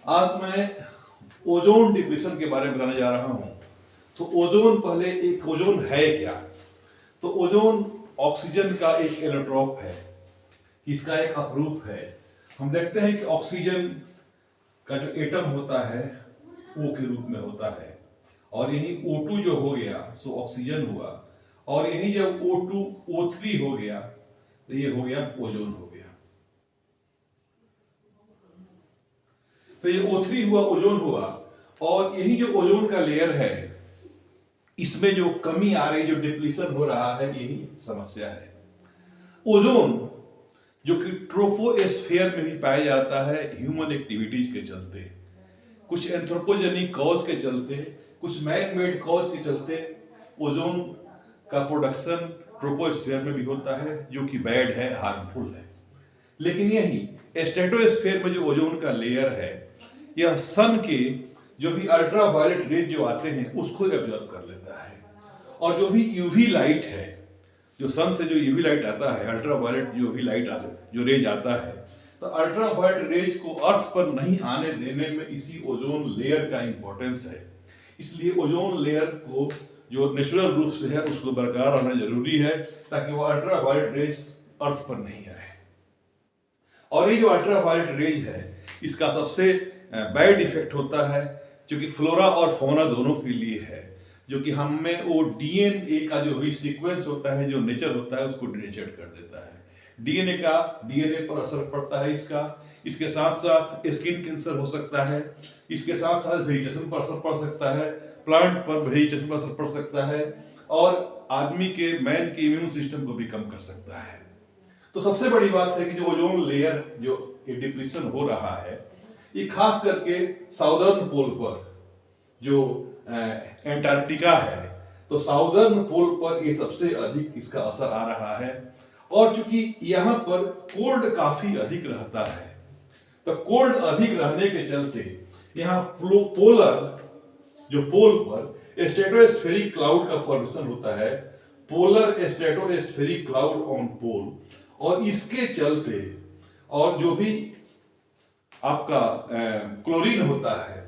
आज मैं ozone depletion के बारे में बताने जा रहा हूं। तो ओजोन पहले एक ओजोन है क्या? तो ओजोन ऑक्सीजन का एक एलोट्रॉप है, इसका एक अपरूप है। हम देखते हैं कि ऑक्सीजन का जो एटम होता है O के रूप में होता है, और यही O2 जो हो गया सो ऑक्सीजन हुआ, और यही जब O2 O3 हो गया तो ये हो गया ओजोन हो गया। तो ये O3 हुआ, ओजोन हुआ, और यही जो ओजोन का लेयर है इसमें जो कमी आ रही, जो डिप्लीशन हो रहा है, यही समस्या है। ओजोन जो कि ट्रोपोस्फेयर में भी पाया जाता है ह्यूमन एक्टिविटीज के चलते, कुछ एंथ्रोपोजेनिक कॉज के चलते, कुछ मैन मेड कॉज के चलते ओजोन का प्रोडक्शन ट्रोपोस्फेयर में भी होता है, जो कि बैड है, हार्मफुल है। लेकिन यही स्ट्रेटोस्फेयर में जो ओजोन का लेयर है, यह सन के जो भी अल्ट्रा वायलेट रेज जो आते हैं उसको एब्जॉर्ब कर लेता है, और जो भी यूवी लाइट है, जो सन से जो यूवी लाइट आता है, अल्ट्रा वायलेट जो भी लाइट आता है, जो रेज आता है, तो अल्ट्रा वायलेट रेज को अर्थ पर नहीं आने देने में इसी ओजोन लेयर का इंपॉर्टेंस है। इसलिए ओजोन लेयर को जो नेचुरल रूप से है उसको बरकरार रहना जरूरी है, ताकि वो अल्ट्रा वायलेट रेज अर्थ पर नहीं आए। और ये जो अल्ट्रा वायलेट रेज है, इसका सबसे बैड इफेक्ट होता है जो कि फ्लोरा और फौना दोनों के लिए है, जो कि हम में वो डीएनए का जो भी सीक्वेंस होता है, जो नेचर होता है, उसको डिनेचर कर देता है। डीएनए पर असर पड़ता है इसका। इसके साथ साथ स्किन कैंसर हो सकता है, इसके साथ साथ वेजिटेशन पर असर पड़ सकता है, प्लांट पर वेजिटेशन पर असर पड़ सकता है, और आदमी के मैन के इम्यून सिस्टम को भी कम कर सकता है। तो सबसे बड़ी बात है कि जो ओजोन लेयर जो डिप्लीशन हो रहा है, ये खास करके साउदर्न पोल पर, जो एंटार्क्टिका है, तो साउदर्न पोल पर ये सबसे अधिक इसका असर आ रहा है। और चूंकि यहाँ पर कोल्ड काफी अधिक रहता है, तो कोल्ड अधिक रहने के चलते यहाँ पोलर जो पोल पर स्ट्रेटोस्फेरिक क्लाउड का फॉर्मेशन होता है, पोलर स्ट्रेटोस्फेरिक क्लाउड ऑन पोल, और इसके चलते और जो भी आपका क्लोरीन होता है,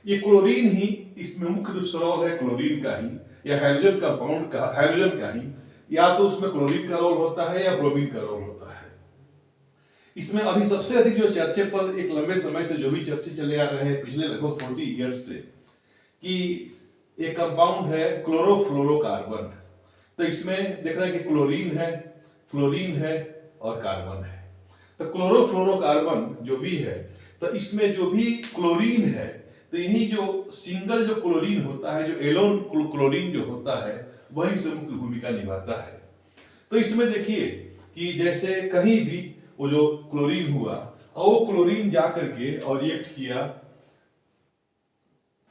ये क्लोरीन ही इसमें मुख्य रूप से रोल है, क्लोरीन का ही या हाइड्रोजन कंपाउंड का, हाइड्रोजन का ही, या तो उसमें क्लोरीन का रोल होता है या ब्रोमीन का रोल होता है। इसमें अभी सबसे अधिक जो चर्चे पर एक लंबे समय से जो भी चर्चे चले आ रहे हैं पिछले लगभग 40 ईयर्स से, कि एक कंपाउंड है क्लोरोफ्लोरोकार्बन। तो इसमें देख रहे हैं कि क्लोरीन है, फ्लोरीन है और कार्बन है। तो क्लोरोफ्लोरोकार्बन जो भी है, तो इसमें जो भी क्लोरीन है, तो यही जो सिंगल जो क्लोरीन होता है, जो एलोन क्लोरीन जो होता है, वही से मुख्य भूमिका निभाता है। तो इसमें देखिए कि जैसे कहीं भी वो जो क्लोरीन हुआ, और वो क्लोरीन जाकर के और रिएक्ट किया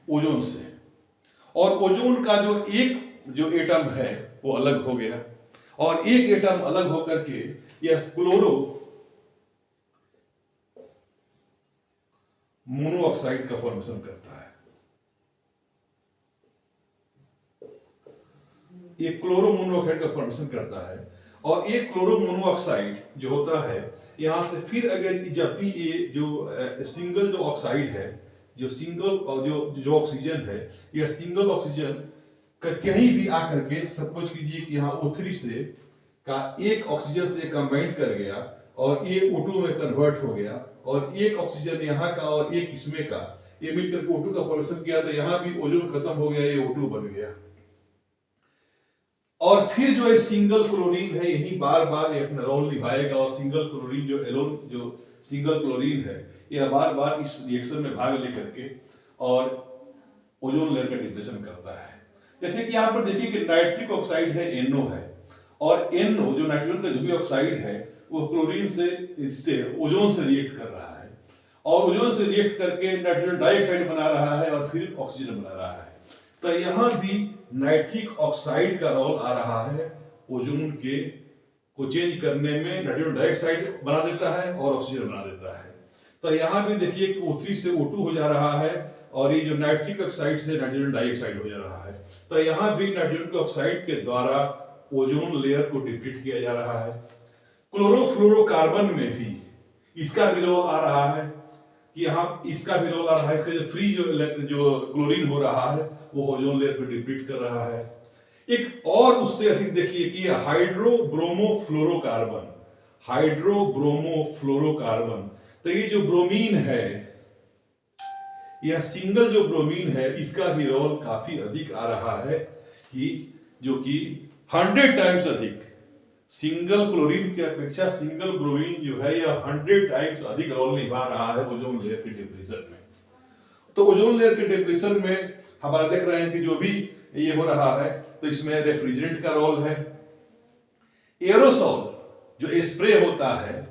ओजोन से, और ओजोन का जो एटम है वो अलग हो गया, और एक एटम अलग होकर के यह क्लोरो मोनोऑक्साइड का फॉर्मेशन करता है। ये क्लोरो मोनोऑक्साइड का फॉर्मेशन करता है, और एक क्लोरो मोनोऑक्साइड जो होता है, यहां से फिर अगर जब भी ये जो सिंगल जो ऑक्साइड है, जो सिंगल जो ऑक्सीजन है, यह सिंगल ऑक्सीजन कहीं भी आकर के सपोज कीजिए कि यहाँ O3 से का एक ऑक्सीजन से कंबाइन कर गया, और ये O2 में कन्वर्ट हो गया, और एक ऑक्सीजन यहाँ का और एक इसमें का, ये मिलकर O2 का फॉर्मेशन किया, तो यहाँ भी ओजोन खत्म हो गया, ये O2 बन गया। और फिर जो है सिंगल क्लोरीन है, यही बार बार ये अपना रोल निभाएगा, और सिंगल क्लोरीन जो एलोन जो सिंगल क्लोरीन है, यह बार बार इस रिएक्शन में भाग लेकर के और ओजोन लेयर का डिप्रेशन करता है। जैसे कि यहाँ पर देखिए कि नाइट्रिक ऑक्साइड है, NO है, और NO जो नाइट्रोजन का जो भी ऑक्साइड है, वो क्लोरीन से इससे ओजोन से रिएक्ट कर रहा है, और ओजोन से रिएक्ट करके नाइट्रोजन डाइऑक्साइड बना रहा है, और फिर ऑक्सीजन बना रहा है। तो यहाँ भी नाइट्रिक ऑक्साइड का रोल आ रहा है ओजोन के को चेंज करने में, नाइट्रोजन डाइऑक्साइड बना देता है और ऑक्सीजन बना देता है। तो यहाँ भी देखिए कि O3 से O2 हो जा रहा है, और ये जो नाइट्रिक ऑक्साइड से नाइट्रोजन डाइऑक्साइड हो जा रहा है। तो यहाँ भी नाइट्रोजन ऑक्साइड के द्वारा ओजोन लेयर को डिप्लीट किया जा रहा है। क्लोरोफ्लोरोकार्बन में भी इसका भी रोल आ रहा है, कि यहाँ इसका भी रोल आ रहा है, इसका जो फ्री जो क्लोरीन हो रहा है वो ओजोन लेयर को डिप्लीट कर रहा है। एक और उससे अधिक देखिए कि हाइड्रोब्रोमोफ्लोरोकार्बन, हाइड्रोब्रोमोफ्लोरोकार्बन, तो ये जो ब्रोमीन है, यह सिंगल जो ब्रोमीन है, इसका भी रोल काफी अधिक आ रहा है, कि जो कि 100 टाइम्स अधिक, सिंगल क्लोरीन की अपेक्षा सिंगल ब्रोमीन जो है यह 100 टाइम्स अधिक रोल निभा रहा है ओजोन लेयर के डिप्लीशन में। तो ओजोन लेयर के डिप्लीशन में हमारा देख रहे हैं कि जो भी ये हो रहा है, तो इसमें रेफ्रिजरेंट का रोल है, एरोसॉल जो स्प्रे होता है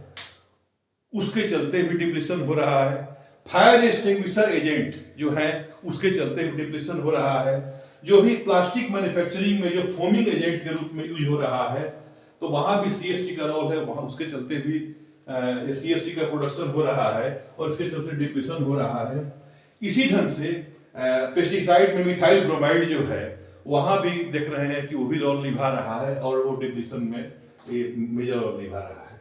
उसके चलते भी डिप्लीशन हो रहा है, फायर एक्सटिंग्विशर एजेंट जो है उसके चलते भी डिप्लीशन हो रहा है, जो भी प्लास्टिक मैन्युफैक्चरिंग में जो फोमिंग एजेंट के रूप में यूज हो रहा है, तो वहां भी सीएफसी का रोल है, वहां उसके चलते भी सीएफसी का प्रोडक्शन हो रहा है और इसके चलते डिप्लीशन हो रहा है। इसी ढंग से पेस्टिसाइड में मिथाइल ब्रोमाइड जो है वहां भी देख रहे हैं कि वो भी रोल निभा रहा है और वो डिप्लीशन में मेजर रोल निभा रहा है।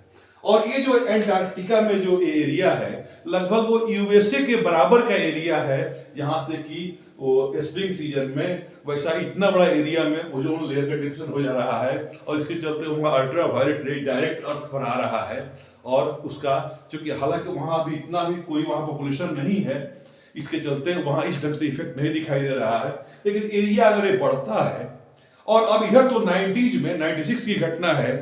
और ये जो एंटार्क्टिका में जो एरिया है लगभग वो यूएसए के बराबर का एरिया है, जहां से कि वो स्प्रिंग सीजन में वैसा इतना बड़ा एरिया में ओजोन लेयर का डिप्लीशन हो जा रहा है और इसके चलते वहाँ अल्ट्रा वायलेट रे डायरेक्ट अर्थ पर आ रहा है। और उसका चूंकि हालांकि वहाँ भी इतना भी कोई वहाँ पॉपुलेशन नहीं है, इसके चलते वहाँ इस ढंग से इफेक्ट नहीं दिखाई दे रहा है, लेकिन एरिया अगर ये बढ़ता है, और अब इधर तो 90s में 96 की घटना है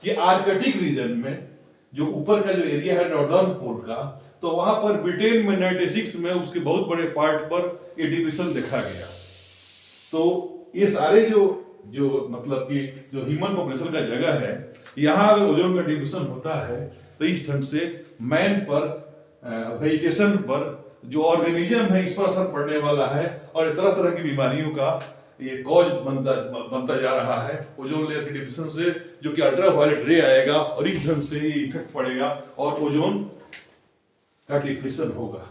कि आर्कटिक रीजन में जो ऊपर का जो एरिया है नॉर्दर्न पोल का, तो वहां पर ब्रिटेन में 96 में उसके बहुत बड़े पार्ट पर ये डिप्रेशन देखा गया। तो ये सारे जो मतलब कि जो ह्यूमन पॉपुलेशन का जगह है, यहाँ अगर ओजोन का डिप्रेशन होता है तो इस ढंग से मैन पर, वेजिटेशन पर, जो ऑर्गेनिज्म है इस पर असर पड़ने वाला है और तरह तरह की बीमारियों का ये कॉज बनता जा रहा है ओजोन लेयर के डिप्रेशन से, जो कि अल्ट्रा वायलेट रे आएगा और इस ढंग से ये इफेक्ट पड़ेगा और ओजोन का डिप्रेशन होगा।